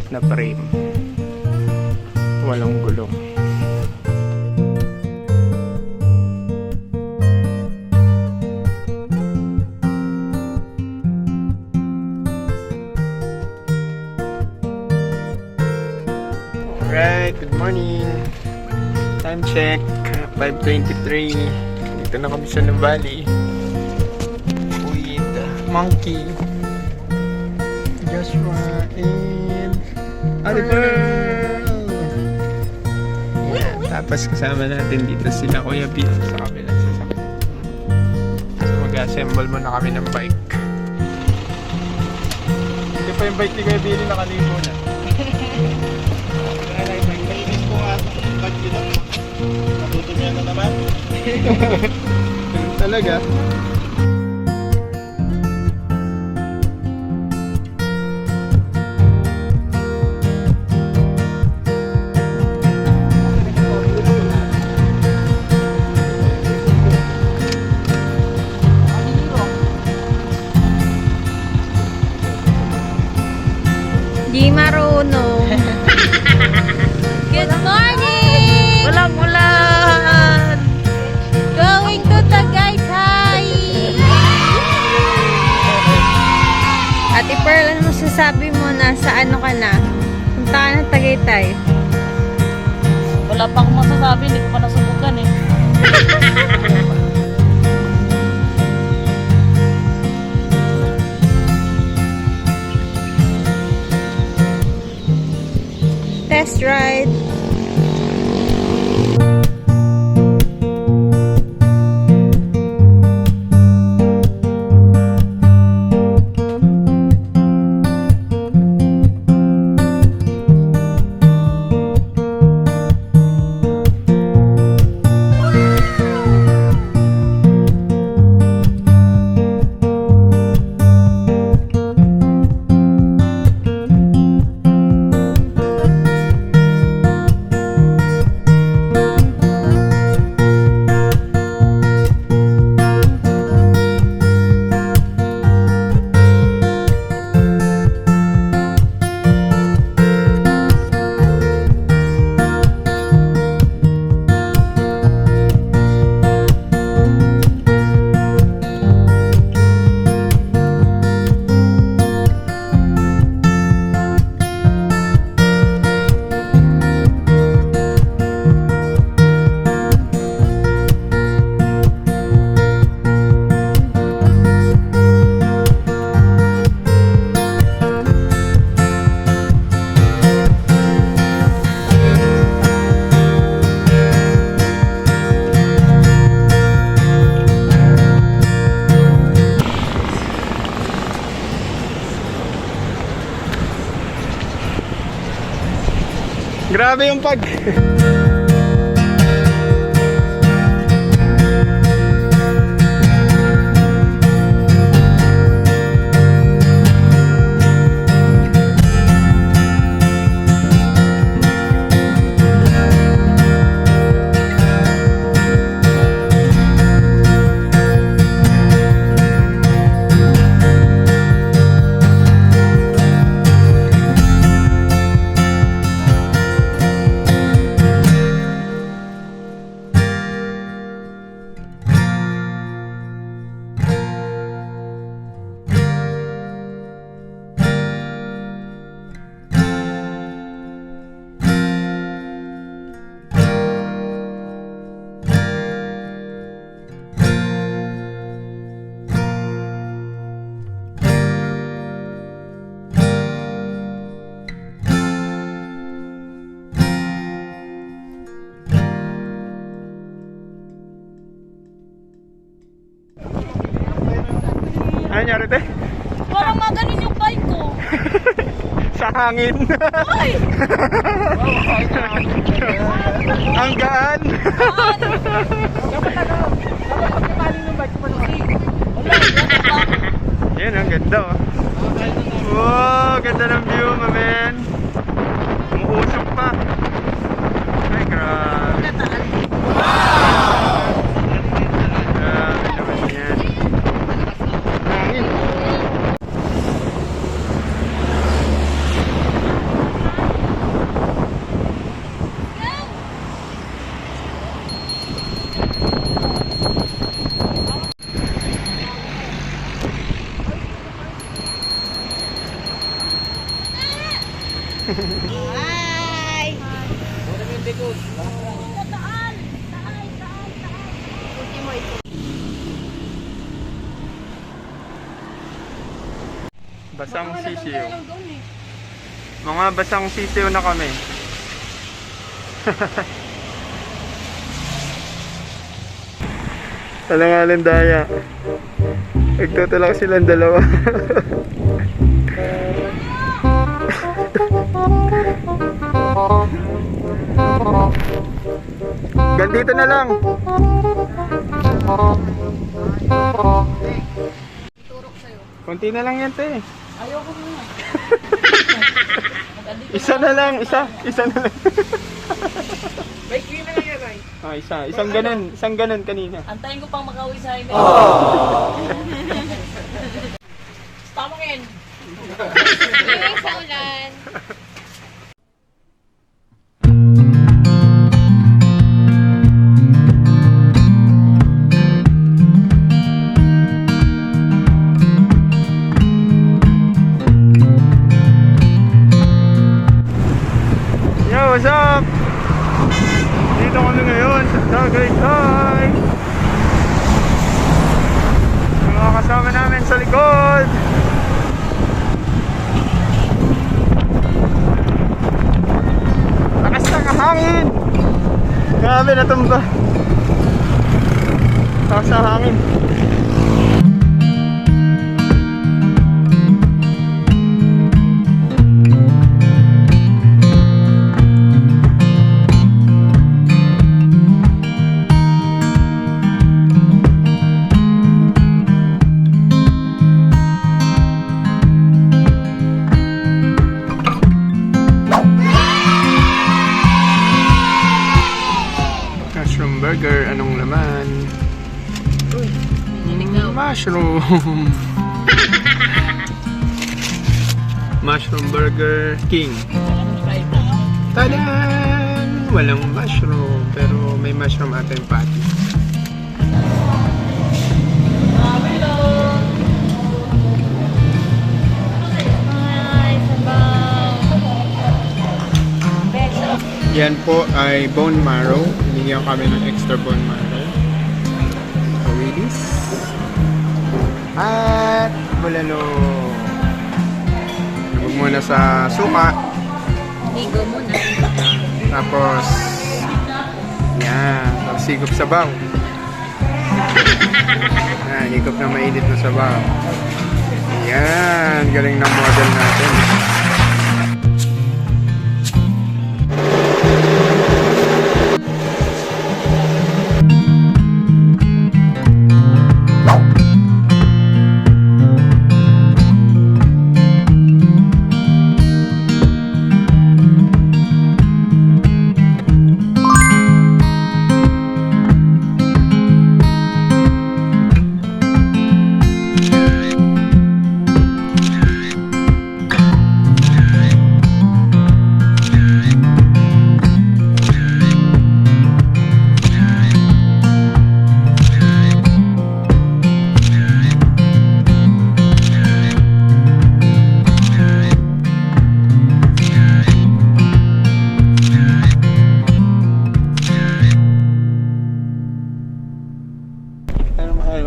na frame. Walang gulong. Alright, good morning. Time check, 5:23. Dito na kami sa Nuvali with Monkey, Joshua, and Ate Pearl. Yeah, tapos kasama natin dito sila Kuya Bill sa kabilang sasakyan. So mag-assemble muna kami ng bike. Hindi pa yung bike ni Kuya Bill nakaligo na. Natutumian na naman. Ganun talaga. Di marunong. Good morning! Walang ulan! Going to Tagaytay! Ate Pearl, ano masasabi mo na sa ano ka na? Punta ka ng Tagaytay. Wala pa akong masasabi, hindi ko pa nasubukan eh. Test ride. Grabe yung pag... Ano nangyari, te? Parang magaling yung bike ko. Sa hangin. Ay! Ang gaan. Dapat pagpapaling ng bike ko manusi. Yan, ang ganda oh. Wow, ganda ng view, mamen. Umuusok pa. Ay, grabe. Grabe naman yan. Hangin. Hi! Basang sisiyo. Mga basang sisiyo na kami. Talangalan daya. Nagtutulak silang dalawa. Gandito na lang. Konti na lang yan, te. Ayoko muna. Isa na lang, isa na lang. May cream na lang yan, ay. Ah, isang ganun kanina. Antayin ko pang makauwi sa highway. Tama ngayon. Iwing sa ulan. Yo, what's up? Dito kami ngayon sa Tagaytay. Yung mga kasama namin sa likod. Lakas ng hangin. Grabe, natumba. Lakas ng hangin. Mushroom burger, anong laman? Mushroom. Mushroom burger king. Tadan! Walang mushroom, pero may mushroom ata yung patty. Ay, sabaw. Yan po ay bone marrow. Binigyan kami ng extra bone marrow. Tawilis. At bulalo. Lubog muna sa suka. Ligo muna. Tapos, yan. Tapos higop sabaw. Yan, higop na mainit na sabaw. Yan, galing ng model natin.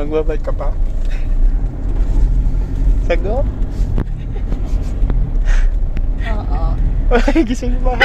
Magbabike ka pa? Sago? Oo. Ay, gising ba?